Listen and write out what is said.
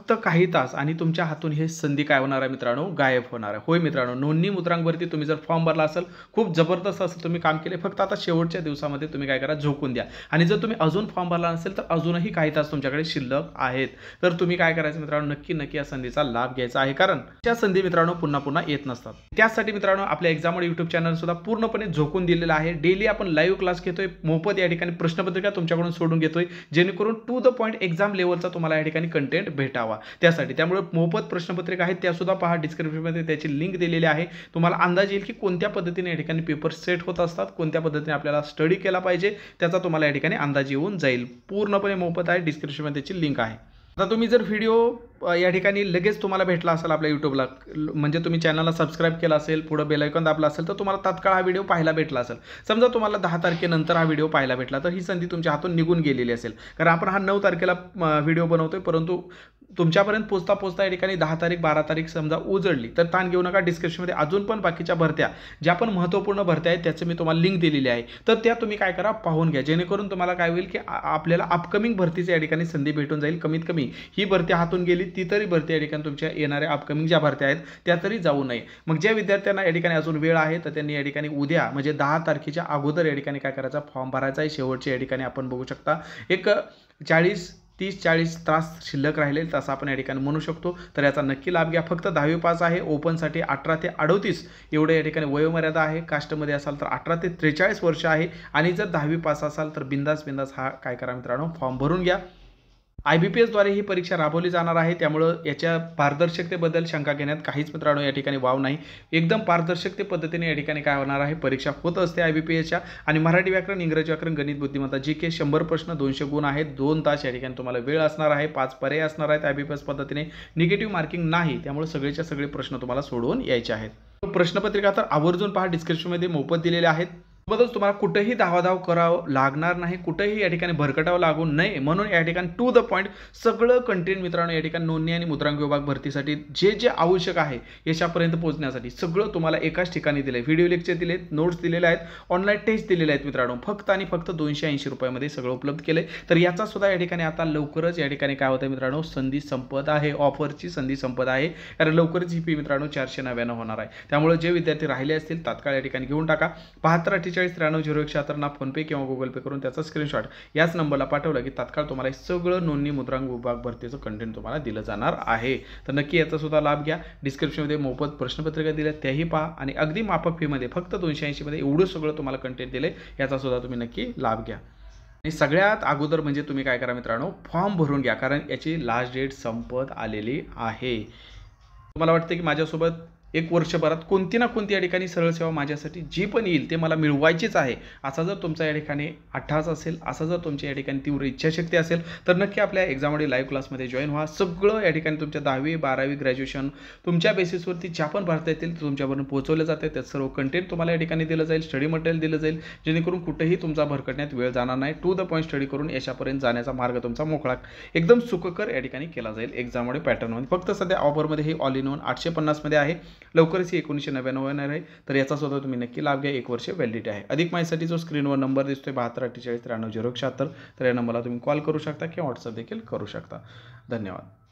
फक्त काही तास आणि तुमच्या हातून हे संधी काय होणार आहे मित्रांनो, गायब होणार आहे। होय मित्रांनो, नोंदणी मुद्रांकवरती तुम्ही जर फॉर्म भरला असेल, खूप जबरदस्त असं तुम्ही काम केले, फक्त आता शेवटच्या दिवसामध्ये तुम्ही काय करा, झोकून द्या। आणि जर तुम्ही अजून फॉर्म भरला नसेल तर अजूनही काही तास तुमच्याकडे शिल्लक आहेत, तर तुम्ही काय करायचं मित्रांनो, नक्की या संधीचा लाभ घ्यायचा आहे, कारण त्या संधी मित्रांनो पुन्हा पुन्हा येत नसतात। त्यासाठी मित्रांनो आपल्या एक्झामड यूट्यूब चॅनल सुद्धा पूर्णपणे झोकून दिलेला आहे। डेली आपण लाईव्ह क्लास घेतोय, मोफत या ठिकाणी प्रश्नपत्रिका तुमच्याकडून सोडून घेतोय, जेणेकरून टू द पॉइंट एक्झाम लेवलचा तुम्हाला या ठिकाणी कंटेंट भेटावा। त्यासाठी त्यामुळे मोफत प्रश्नपत्रिका आहेत, त्या सुद्धा पहा, डिस्क्रिप्शनमध्ये त्याची लिंक दिलेली आहे। तुम्हाला अंदाज येईल की कोणत्या पद्धतीने या ठिकाणी पेपर सेट होत असतात, कोणत्या पद्धतीने आपल्याला स्टडी केला पाहिजे, त्याचा तुम्हाला या ठिकाणी अंदाज येऊन जाईल। पूर्णपणे मोफत आहे, डिस्क्रिप्शनमध्ये त्याची लिंक आहे। आता तुम्ही जर व्हिडिओ या ठिकाणी लगेच तुम्हाला भेटला असेल आपल्या यूट्यूबला, म्हणजे तुम्ही चॅनलला सबस्क्राइब केला असेल, पुढे बेल आयकॉन दाबला असेल, तर तुम्हाला तात्काळ हा व्हिडिओ पाहायला भेटला असेल। समजा तुम्हाला 10 तारखेनंतर हा व्हिडिओ पाहायला भेटला, तर ही संधी तुमच्या हातून निघून गेलेली असेल, कारण आपण हा 9 तारखेला व्हिडिओ बनवतोय, परंतु तुमच्यापर्यंत पोचता या ठिकाणी 10 तारीख 12 तारीख समजा उजळली, तर ताण घेऊ नका। डिस्क्रिप्शनमध्ये अजून पण बाकीच्या भरत्या, ज्या पण महत्त्वपूर्ण भरत्या आहेत, त्याचे मी तुम्हाला लिंक दिलेली आहे, तर त्या तुम्ही काय करा, पाहून घ्या, जेणेकरून तुम्हाला काय होईल की आपल्याला अपकमिंग भरतीची या ठिकाणी संधी भेटून जाईल। कमीत कमी ही भरती हातून गेली, ती तरी भरती या ठिकाणी तुमच्या येणाऱ्या अपकमिंग ज्या भरत्या आहेत त्या तरी जाऊ नये। मग ज्या विद्यार्थ्यांना या ठिकाणी अजून वेळ आहे, तर त्यांनी या ठिकाणी उद्या म्हणजे 10 तारखेच्या अगोदर या ठिकाणी काय करायचा, फॉर्म भरायचा आहे। शेवटचे या ठिकाणी आपण बघू शकता एक 30-40 तास शिल्लक राहिले, तसं आपण या ठिकाणी म्हणू शकतो। तर याचा नक्की लाभ घ्या। फक्त 10वी पास आहे, ओपनसाठी 18 ते 38 एवढे या ठिकाणी वयोमर्यादा आहे। कास्टमध्ये असाल तर 18 ते 43 वर्ष आहे, आणि जर 10वी पास असाल तर बिंदास हा काय करा मित्रांनो, फॉर्म भरून घ्या। IBPS द्वारे ही परीक्षा राबवली जाणार आहे, त्यामुळे याच्या पारदर्शकतेबद्दल शंका घेण्यात काहीच मित्रांनो या ठिकाणी वाव नाही। एकदम पारदर्शकते पद्धतीने या ठिकाणी काय होणार आहे, परीक्षा होत असते IBPSच्या। आणि मराठी व्याकरण, इंग्रजी व्याकरण, गणित, बुद्धिमत्ता, GK 100 प्रश्न, 200 गुण आहेत, 2 तास या ठिकाणी तुम्हाला वेळ असणार आहे, 5 पर्याय असणार आहेत IBPS पद्धतीने, निगेटिव्ह मार्किंग नाही, त्यामुळे सगळेच्या सगळे प्रश्न तुम्हाला सोडवून यायचे आहेत। प्रश्नपत्रिका तर आवर्जून पहा, डिस्क्रिप्शनमध्ये मोफत दिलेले आहेत। सोबतच तुम्हाला कुठेही धावाधाव करावं लागणार नाही, कुठेही या ठिकाणी भरकटावं लागू नये, म्हणून या ठिकाणी टू द पॉइंट सगळं कंटेंट मित्रांनो या ठिकाणी नोंदणी आणि मुद्रांक विभाग भरतीसाठी जे आवश्यक आहे यशापर्यंत पोहोचण्यासाठी सगळं तुम्हाला एकाच ठिकाणी दिले। व्हिडिओ लेक्चर दिलेत, नोट्स दिलेले आहेत, ऑनलाईन टेस्ट दिलेले आहेत मित्रांनो, फक्त आणि फक्त 280 रुपयामध्ये सगळं उपलब्ध केले। तर याचा सुद्धा या ठिकाणी आता लवकरच या ठिकाणी काय होतं मित्रांनो, संधी संपत आहे, ऑफरची संधी संपत आहे, कारण लवकरच ही फी मित्रांनो 499 होणार आहे। त्यामुळे जे विद्यार्थी राहिले असतील तात्काळ या ठिकाणी घेऊन टाका। 7248930176 फोनपे किंवा गुगल पे करून त्याचा स्क्रीनशॉट याच नंबरला पाठवला की तात्काळ तुम्हाला सगळं नोंदणी मुद्रांक विभाग भरतीचं कंटेंट तुम्हाला दिलं जाणार आहे। तर नक्की याचा सुद्धा लाभ घ्या। डिस्क्रिप्शनमध्ये मोफत प्रश्नपत्रिका दिल्या, त्याही पहा, आणि अगदी माफक फीमध्ये फक्त 280 मध्ये एवढं सगळं तुम्हाला कंटेंट दिले, याचा सुद्धा तुम्ही नक्की लाभ घ्या। आणि सगळ्यात अगोदर म्हणजे तुम्ही काय करा मित्रांनो, फॉर्म भरून घ्या, कारण याची लास्ट डेट संपत आलेली आहे। तुम्हाला वाटतं की माझ्यासोबत 1 वर्षभरात कोणती ना कोणती या ठिकाणी सरळ सेवा माझ्यासाठी जी पण येईल ते मला मिळवायचीच आहे, असा जर तुमचा या ठिकाणी अट्टहास असेल, असा जर तुमच्या या ठिकाणी तीव्र इच्छाशक्ती असेल, तर नक्की आपल्या एक्झाममध्ये लाईव्ह क्लासमध्ये जॉईन व्हा। सगळं या ठिकाणी तुमच्या 10वी 12वी ग्रॅज्युएशन तुमच्या बेसिसवरती ज्या पण भरता येतील तुमच्यापर्यंत पोहोचवले जाते, त्यात सर्व कंटेंट तुम्हाला या ठिकाणी दिलं जाईल, स्टडी मटेरियल दिलं जाईल, जेणेकरून कुठेही तुमचा भरकटण्यात वेळ जाणार नाही। टू द पॉईंट स्टडी करून यशापर्यंत जाण्याचा मार्ग तुमचा मोकळा एकदम सुखकर या ठिकाणी केला जाईल एक्झाममध्ये पॅटर्नमध्ये। फक्त सध्या ऑफरमध्ये हे ऑल इन वन 850 मध्ये आहे, लवकरच ही 1999 होणार आहे, तर याचा सुद्धा तुम्ही नक्की लाभ घ्या। 1 वर्ष व्हॅलिडिटी आहे। अधिक माहितीसाठी जो स्क्रीनवर नंबर दिसतोय 7248930176, तर या नंबरला तुम्ही कॉल करू शकता किंवा व्हॉट्सअप देखील करू शकता। धन्यवाद।